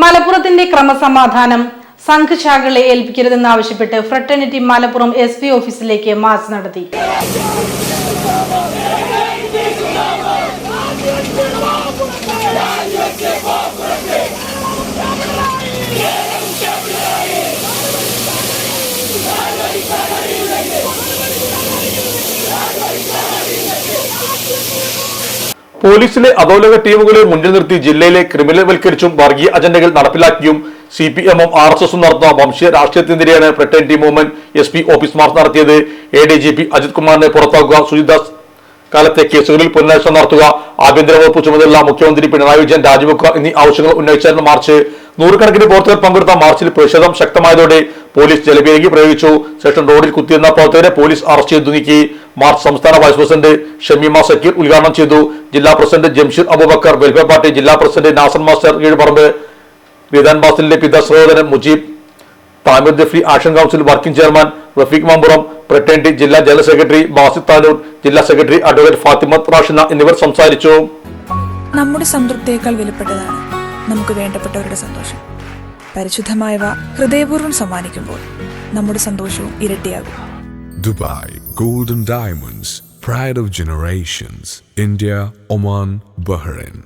മലപ്പുറത്തിന്റെ ക്രമസമാധാനം സംഘശാഖകളെ ഏൽപ്പിക്കരുതെന്നാവശ്യപ്പെട്ട് fraternity Malappuram SP ഓഫീസിലേക്ക് മാർച്ച് നടത്തി. പോലീസിലെ അധോലോക ടീമുകളെ മുന്നിൽ നിർത്തി ജില്ലയിലെ ക്രിമിനൽവൽക്കരിച്ചും വർഗീയ അജണ്ടകൾ നടപ്പിലാക്കിയും CPM-ഉം RSSും നടത്തുന്ന വംശീയ രാഷ്ട്രീയത്തിനെതിരെയാണ് fraternity movement SP office march നടത്തിയത്. ADGP അജിത് കുമാറിനെ പുറത്താക്കുക, സുജിദാസ് കാലത്തെ കേസുകളിൽ പുനരന്വേഷണം നടത്തുക, ആഭ്യന്തര വകുപ്പ് ചുമതലയുള്ള മുഖ്യമന്ത്രി പിണറായി വിജയൻ രാജിവെക്കുക എന്നീ ആവശ്യങ്ങൾ ഉന്നയിച്ചായിരുന്നു മാർച്ച്. നൂറുകണക്കിന് പ്രവർത്തകർ പങ്കെടുത്ത മാർച്ചിൽ പ്രതിഷേധം ശക്തമായതോടെ പോലീസ് ജലപീരങ്കി പ്രയോഗിച്ചു. ശേഷം റോഡിൽ കുത്തിയിരുന്ന പ്രവർത്തകരെ പോലീസ് അറസ്റ്റ് ചെയ്തു നീക്കി. മാർച്ച് സംസ്ഥാന വൈസ് പ്രസിഡന്റ് ഷമീമ സക്കീർ ഉദ്ഘാടനം ചെയ്തു. ജില്ലാ president Jamsheer Abubakar, welfare party ജില്ലാ പ്രസിഡന്റ് നാസർ മാസ്റ്റർ കീഴ്പറമ്പ്, റിദാൻ ബാസിലിന്റെ പിതാ സഹോദരൻ Mujeeb, Thamir Dafri action council working chairman Rafeeq Mampuram, fraternity ജില്ലാ ജനറൽ സെക്രട്ടറി ബാസിത് താനൂർ, ജില്ലാ സെക്രട്ടറി അഡ്വക്കേറ്റ് ഫാത്തിമത്ത് റാഷിന എന്നിവർ സംസാരിച്ചു. നമ്മുടെ സംതൃപ്തിയേക്കാൾ വിലപ്പെട്ടതാണ് നമുക്ക് വേണ്ടപ്പെട്ടവരുടെ സന്തോഷം. പരിശുദ്ധമായവ ഹൃദയപൂർവ്വം സമ്മാനിക്കുമ്പോൾ നമ്മുടെ സന്തോഷവും ഇരട്ടിയാകും. Dubai Golden Diamonds, Pride of Generations, India, Oman, Bahrain.